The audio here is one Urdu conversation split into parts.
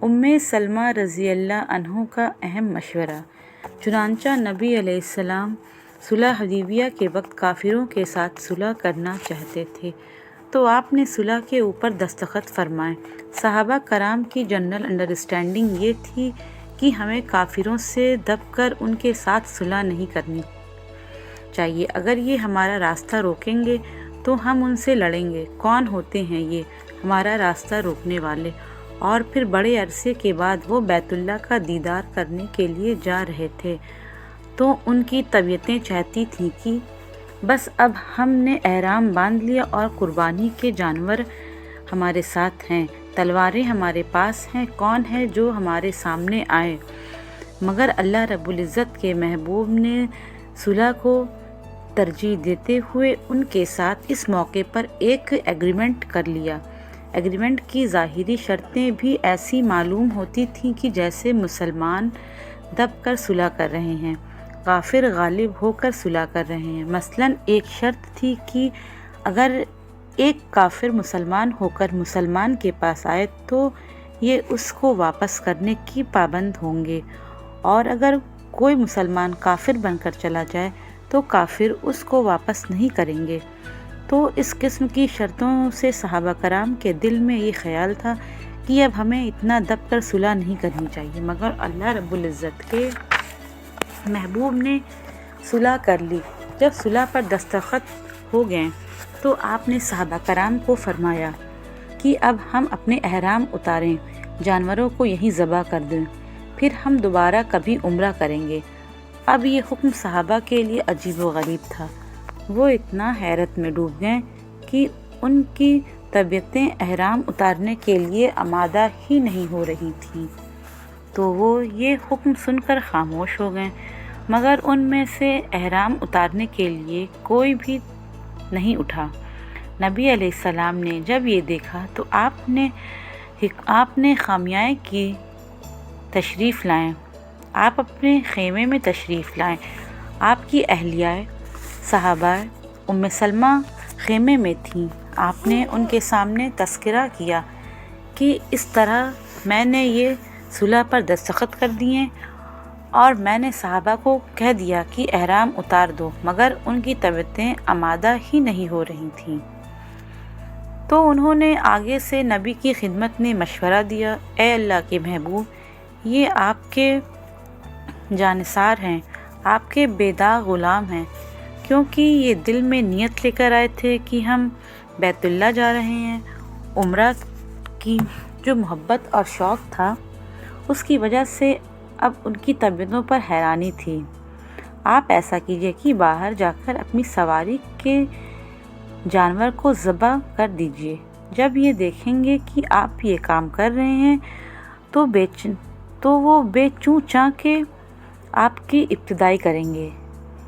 ام سلمہ رضی اللہ عنہ کا اہم مشورہ۔ چنانچہ نبی علیہ السلام صلح حدیبیہ کے وقت کافروں کے ساتھ صلح کرنا چاہتے تھے، تو آپ نے صلح کے اوپر دستخط فرمائے۔ صحابہ کرام کی جنرل انڈرسٹینڈنگ یہ تھی کہ ہمیں کافروں سے دب کر ان کے ساتھ صلح نہیں کرنی چاہیے۔ اگر یہ ہمارا راستہ روکیں گے تو ہم ان سے لڑیں گے۔ کون ہوتے ہیں یہ ہمارا راستہ روکنے والے؟ اور پھر بڑے عرصے کے بعد وہ بیت اللہ کا دیدار کرنے کے لیے جا رہے تھے، تو ان کی طبیعتیں چاہتی تھیں کہ بس اب ہم نے احرام باندھ لیا اور قربانی کے جانور ہمارے ساتھ ہیں، تلواریں ہمارے پاس ہیں، کون ہے جو ہمارے سامنے آئے؟ مگر اللہ رب العزت کے محبوب نے صلح کو ترجیح دیتے ہوئے ان کے ساتھ اس موقع پر ایک ایگریمنٹ کر لیا۔ ایگریمنٹ کی ظاہری شرطیں بھی ایسی معلوم ہوتی تھیں کہ جیسے مسلمان دب کر صلح کر رہے ہیں، کافر غالب ہو کر صلح کر رہے ہیں۔ مثلاً ایک شرط تھی کہ اگر ایک کافر مسلمان ہو کر مسلمان کے پاس آئے تو یہ اس کو واپس کرنے کی پابند ہوں گے، اور اگر کوئی مسلمان کافر بن کر چلا جائے تو کافر اس کو واپس نہیں کریں گے۔ تو اس قسم کی شرطوں سے صحابہ کرام کے دل میں یہ خیال تھا کہ اب ہمیں اتنا دب کر صلح نہیں کرنی چاہیے، مگر اللہ رب العزت کے محبوب نے صلح کر لی۔ جب صلح پر دستخط ہو گئے تو آپ نے صحابہ کرام کو فرمایا کہ اب ہم اپنے احرام اتاریں، جانوروں کو یہیں ذبح کر دیں، پھر ہم دوبارہ کبھی عمرہ کریں گے۔ اب یہ حکم صحابہ کے لیے عجیب و غریب تھا۔ وہ اتنا حیرت میں ڈوب گئے کہ ان کی طبیعتیں احرام اتارنے کے لیے آمادہ ہی نہیں ہو رہی تھیں، تو وہ یہ حکم سن کر خاموش ہو گئے، مگر ان میں سے احرام اتارنے کے لیے کوئی بھی نہیں اٹھا۔ نبی علیہ السلام نے جب یہ دیکھا تو آپ نے خیمے کی تشریف لائیں، آپ اپنے خیمے میں تشریف لائیں۔ آپ کی اہلیہ صحابہ ام سلمہ خیمے میں تھیں۔ آپ نے ان کے سامنے تذکرہ کیا کہ اس طرح میں نے یہ صلح پر دستخط کر دیے اور میں نے صحابہ کو کہہ دیا کہ احرام اتار دو، مگر ان کی طبیعتیں آمادہ ہی نہیں ہو رہی تھیں۔ تو انہوں نے آگے سے نبی کی خدمت میں مشورہ دیا، اے اللہ کے محبوب، یہ آپ کے جانثار ہیں، آپ کے بے داغ غلام ہیں، کیونکہ یہ دل میں نیت لے کر آئے تھے کہ ہم بیت اللہ جا رہے ہیں۔ عمرہ کی جو محبت اور شوق تھا اس کی وجہ سے اب ان کی طبیعتوں پر حیرانی تھی۔ آپ ایسا کیجئے کہ باہر جا کر اپنی سواری کے جانور کو ذبح کر دیجئے۔ جب یہ دیکھیں گے کہ آپ یہ کام کر رہے ہیں تو وہ بے چوں چاں کے آپ کی ابتدائی کریں گے۔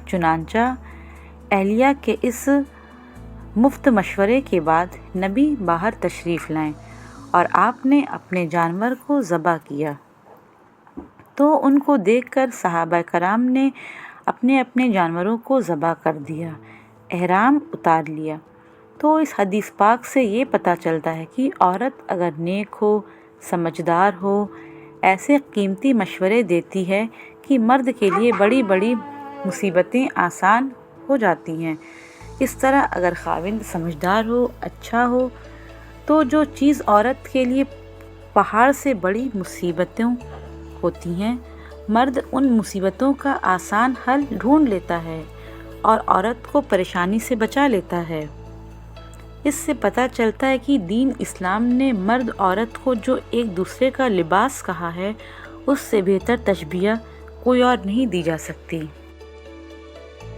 چنانچہ اہلیہ کے اس مفت مشورے کے بعد نبی باہر تشریف لائے اور آپ نے اپنے جانور کو ذبح کیا، تو ان کو دیکھ کر صحابہ کرام نے اپنے اپنے جانوروں کو ذبح کر دیا، احرام اتار لیا۔ تو اس حدیث پاک سے یہ پتہ چلتا ہے کہ عورت اگر نیک ہو، سمجھدار ہو، ایسے قیمتی مشورے دیتی ہے کہ مرد کے لیے بڑی بڑی مصیبتیں آسان ہو جاتی ہیں۔ اس طرح اگر خاوند سمجھدار ہو، اچھا ہو، تو جو چیز عورت کے لیے پہاڑ سے بڑی مصیبتیں ہوتی ہیں، مرد ان مصیبتوں کا آسان حل ڈھونڈ لیتا ہے اور عورت کو پریشانی سے بچا لیتا ہے۔ اس سے پتہ چلتا ہے کہ دین اسلام نے مرد عورت کو جو ایک دوسرے کا لباس کہا ہے، اس سے بہتر تشبیہ کوئی اور نہیں دی جا سکتی۔